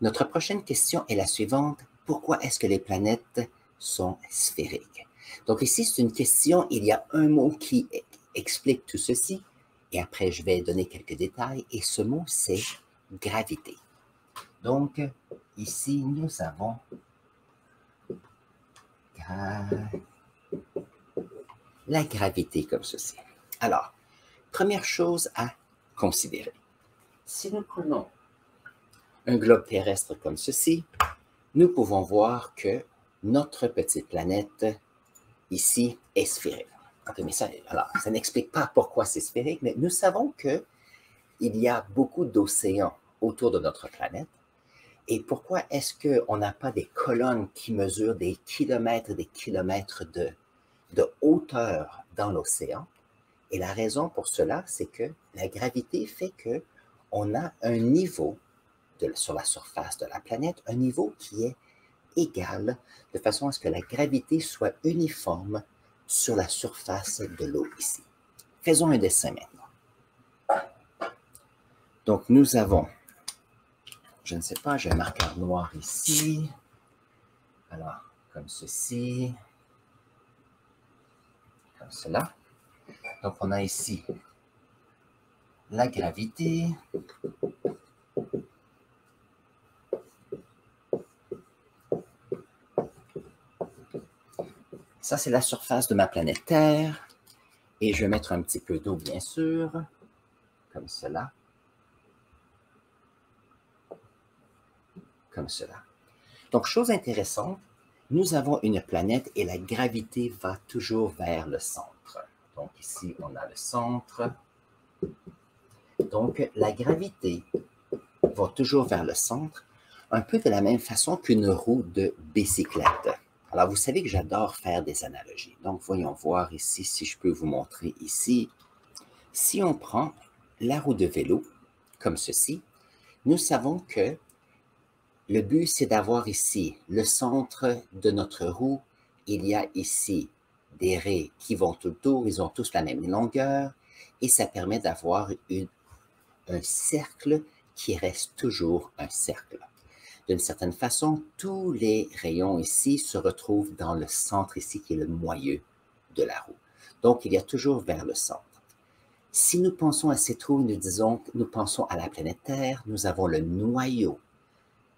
Notre prochaine question est la suivante. Pourquoi est-ce que les planètes sont sphériques? Donc ici, c'est une question, il y a un mot qui explique tout ceci, et après je vais donner quelques détails, et ce mot c'est gravité. Donc ici, nous avons la gravité comme ceci. Alors, première chose à considérer. Si nous prenons un globe terrestre comme ceci, nous pouvons voir que notre petite planète ici est sphérique. Ok, mais ça n'explique pas pourquoi c'est sphérique, mais nous savons qu'il y a beaucoup d'océans autour de notre planète. Et pourquoi est-ce qu'on n'a pas des colonnes qui mesurent des kilomètres et des kilomètres de hauteur dans l'océan? Et la raison pour cela, c'est que la gravité fait qu'on a un niveau sur la surface de la planète, un niveau qui est égal, de façon à ce que la gravité soit uniforme sur la surface de l'eau ici. Faisons un dessin maintenant. Donc, nous avons, je ne sais pas, j'ai un marqueur noir ici. Alors, comme ceci, comme cela. Donc, on a ici la gravité. Ça, c'est la surface de ma planète Terre. Et je vais mettre un petit peu d'eau, bien sûr, comme cela. Comme cela. Donc, chose intéressante, nous avons une planète et la gravité va toujours vers le centre. Donc, ici, on a le centre. Donc, la gravité va toujours vers le centre, un peu de la même façon qu'une roue de bicyclette. Alors, vous savez que j'adore faire des analogies. Donc, voyons voir ici, si je peux vous montrer ici. Si on prend la roue de vélo, comme ceci, nous savons que le but, c'est d'avoir ici le centre de notre roue. Il y a ici des raies qui vont tout autour, ils ont tous la même longueur, et ça permet d'avoir un cercle qui reste toujours un cercle. D'une certaine façon, tous les rayons ici se retrouvent dans le centre ici, qui est le moyeu de la roue. Donc, il y a toujours vers le centre. Si nous pensons à cette roue, nous pensons à la planète Terre, nous avons le noyau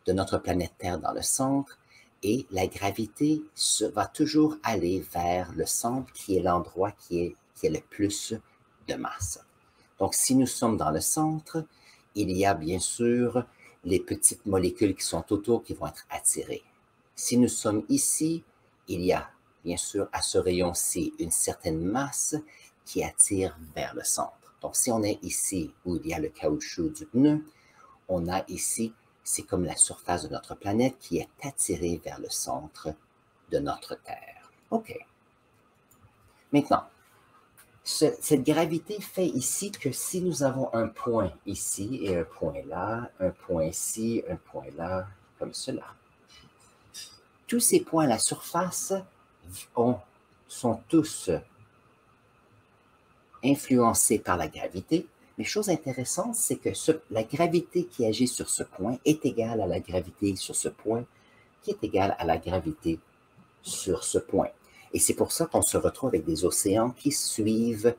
de notre planète Terre dans le centre, et la gravité va toujours aller vers le centre, qui est l'endroit qui est le plus de masse. Donc, si nous sommes dans le centre, il y a bien sûr les petites molécules qui sont autour qui vont être attirées. Si nous sommes ici, il y a bien sûr à ce rayon-ci une certaine masse qui attire vers le centre. Donc, si on est ici où il y a le caoutchouc du pneu, on a ici, c'est comme la surface de notre planète qui est attirée vers le centre de notre Terre. OK. Maintenant, cette gravité fait ici que si nous avons un point ici et un point là, un point ici, un point là, comme cela, tous ces points à la surface sont tous influencés par la gravité. Mais chose intéressante, c'est que la gravité qui agit sur ce point est égale à la gravité sur ce point, qui est égale à la gravité sur ce point. Et c'est pour ça qu'on se retrouve avec des océans qui suivent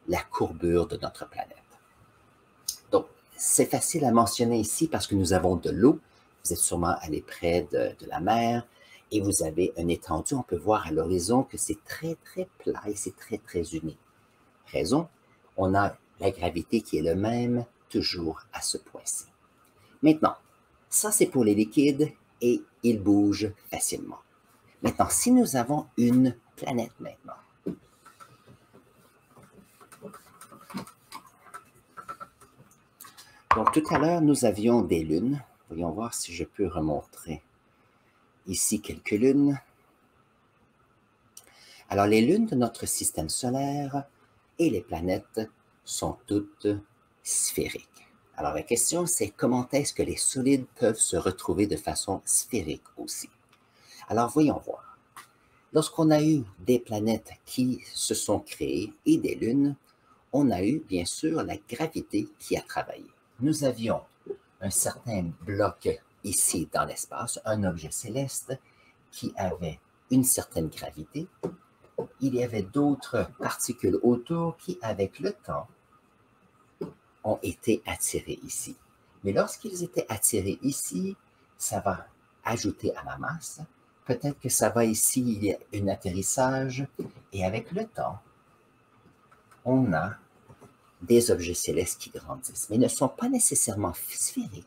la courbure de notre planète. Donc, c'est facile à mentionner ici parce que nous avons de l'eau. Vous êtes sûrement allé près de la mer et vous avez une étendue. On peut voir à l'horizon que c'est très, très plat et c'est très, très uni. Raison, on a la gravité qui est le même toujours à ce point-ci. Maintenant, ça c'est pour les liquides et ils bougent facilement. Maintenant, si nous avons une planète maintenant, donc tout à l'heure nous avions des lunes. Voyons voir si je peux remontrer ici quelques lunes. Alors les lunes de notre système solaire et les planètes sont toutes sphériques. Alors la question, c'est comment est-ce que les solides peuvent se retrouver de façon sphérique aussi? Alors voyons voir. Lorsqu'on a eu des planètes qui se sont créées et des lunes, on a eu bien sûr la gravité qui a travaillé. Nous avions un certain bloc ici dans l'espace un objet céleste qui avait une certaine gravité. Il y avait d'autres particules autour qui, avec le temps, ont été attirées ici. Mais lorsqu'ils étaient attirés ici, ça va ajouter à la masse. Peut-être que ça va ici, il y a un atterrissage, et avec le temps, on a des objets célestes qui grandissent, mais ne sont pas nécessairement sphériques,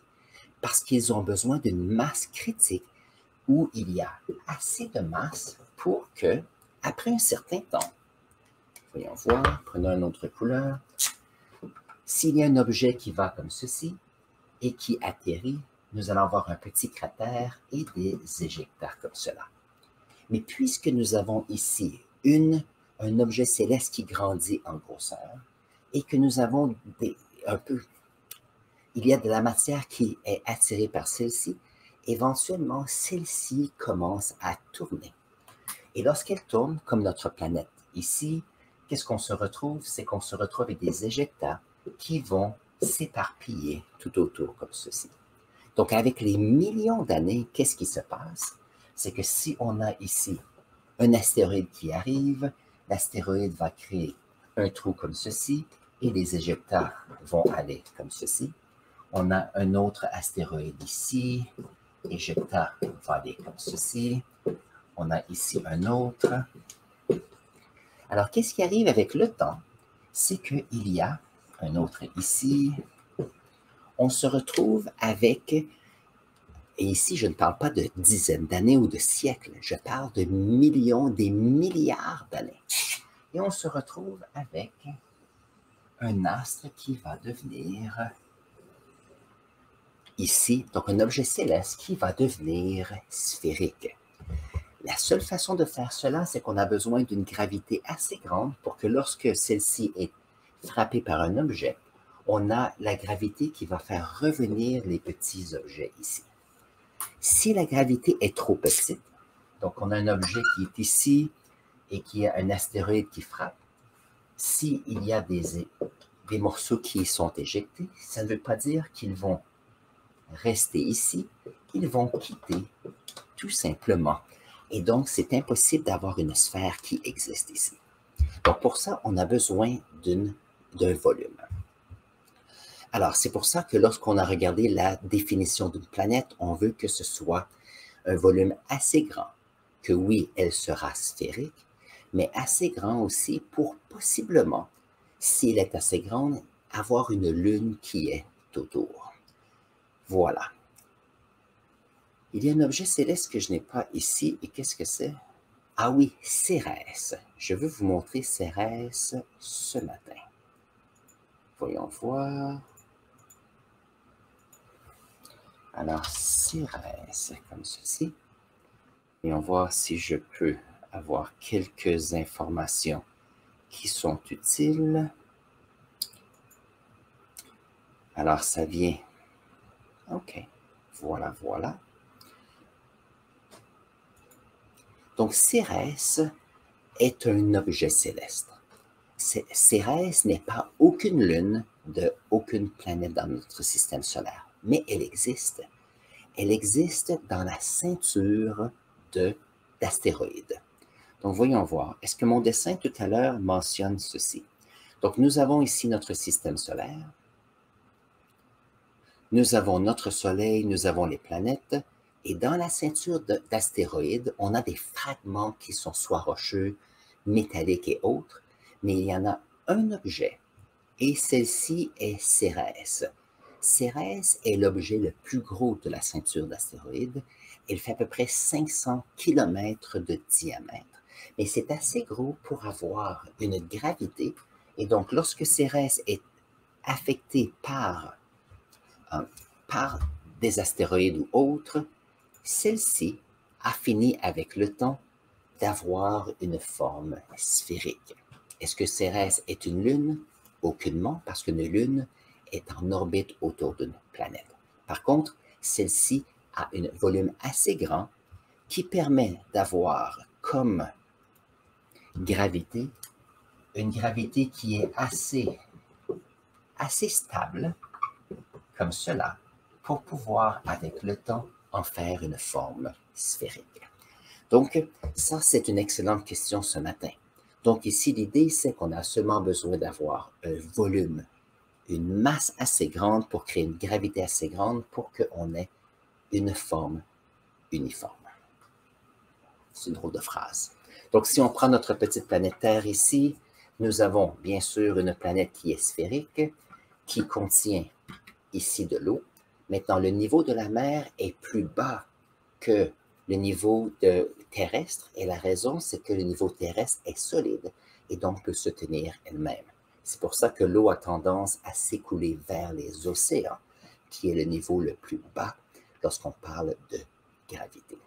parce qu'ils ont besoin d'une masse critique où il y a assez de masse pour que, après un certain temps, voyons voir, prenons une autre couleur, s'il y a un objet qui va comme ceci et qui atterrit, nous allons avoir un petit cratère et des éjectats comme cela. Mais puisque nous avons ici un objet céleste qui grandit en grosseur et que nous avons il y a de la matière qui est attirée par celle-ci, éventuellement, celle-ci commence à tourner. Et lorsqu'elle tourne, comme notre planète ici, qu'est-ce qu'on se retrouve? C'est qu'on se retrouve avec des éjectats qui vont s'éparpiller tout autour comme ceci. Donc, avec les millions d'années, qu'est-ce qui se passe? C'est que si on a ici un astéroïde qui arrive, l'astéroïde va créer un trou comme ceci et les éjectats vont aller comme ceci. On a un autre astéroïde ici, l'éjectat va aller comme ceci. On a ici un autre. Alors, qu'est-ce qui arrive avec le temps? C'est qu'il y a un autre ici. On se retrouve avec, et ici, je ne parle pas de dizaines d'années ou de siècles, je parle de millions, des milliards d'années. Et on se retrouve avec un astre qui va devenir ici, donc un objet céleste qui va devenir sphérique. La seule façon de faire cela, c'est qu'on a besoin d'une gravité assez grande pour que lorsque celle-ci est frappée par un objet, on a la gravité qui va faire revenir les petits objets ici. Si la gravité est trop petite, donc on a un objet qui est ici et qui a un astéroïde qui frappe, s'il y a des morceaux qui sont éjectés, ça ne veut pas dire qu'ils vont rester ici, ils vont quitter tout simplement. Et donc, c'est impossible d'avoir une sphère qui existe ici. Donc, pour ça, on a besoin d'un volume. Alors, c'est pour ça que lorsqu'on a regardé la définition d'une planète, on veut que ce soit un volume assez grand, que oui, elle sera sphérique, mais assez grand aussi pour possiblement, si elle est assez grande, avoir une lune qui est autour. Voilà. Il y a un objet céleste que je n'ai pas ici, et qu'est-ce que c'est? Ah oui, Cérès. Je veux vous montrer Cérès ce matin. Voyons voir. Alors, Cérès, comme ceci. Et on va voir si je peux avoir quelques informations qui sont utiles. Alors, ça vient. OK. Voilà, voilà. Donc, Cérès est un objet céleste. Cérès n'est pas aucune lune de aucune planète dans notre système solaire, mais elle existe. Elle existe dans la ceinture d'astéroïdes. Donc, voyons voir. Est-ce que mon dessin tout à l'heure mentionne ceci? Donc, nous avons ici notre système solaire. Nous avons notre Soleil, nous avons les planètes. Et dans la ceinture d'astéroïdes, on a des fragments qui sont soit rocheux, métalliques et autres, mais il y en a un objet, et celle-ci est Cérès. Cérès est l'objet le plus gros de la ceinture d'astéroïdes. Il fait à peu près 500 km de diamètre, mais c'est assez gros pour avoir une gravité. Et donc, lorsque Cérès est affecté par des astéroïdes ou autres, celle-ci a fini avec le temps d'avoir une forme sphérique. Est-ce que Cérès est une lune? Aucunement, parce qu'une lune est en orbite autour d'une planète. Par contre, celle-ci a un volume assez grand qui permet d'avoir comme gravité une gravité qui est assez stable, comme cela, pour pouvoir, avec le temps, en faire une forme sphérique. Donc, ça, c'est une excellente question ce matin. Donc ici, l'idée, c'est qu'on a seulement besoin d'avoir un volume, une masse assez grande pour créer une gravité assez grande pour qu'on ait une forme uniforme. C'est une drôle de phrase. Donc, si on prend notre petite planète Terre ici, nous avons bien sûr une planète qui est sphérique, qui contient ici de l'eau. Maintenant, le niveau de la mer est plus bas que le niveau terrestre, et la raison, c'est que le niveau terrestre est solide et donc peut se tenir elle-même. C'est pour ça que l'eau a tendance à s'écouler vers les océans, qui est le niveau le plus bas lorsqu'on parle de gravité.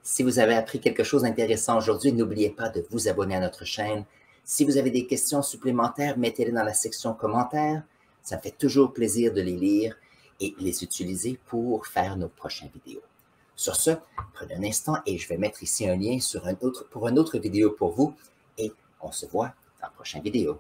Si vous avez appris quelque chose d'intéressant aujourd'hui, n'oubliez pas de vous abonner à notre chaîne. Si vous avez des questions supplémentaires, mettez-les dans la section commentaires. Ça me fait toujours plaisir de les lire et les utiliser pour faire nos prochaines vidéos. Sur ce, prenez un instant et je vais mettre ici un lien pour une autre vidéo pour vous et on se voit dans la prochaine vidéo.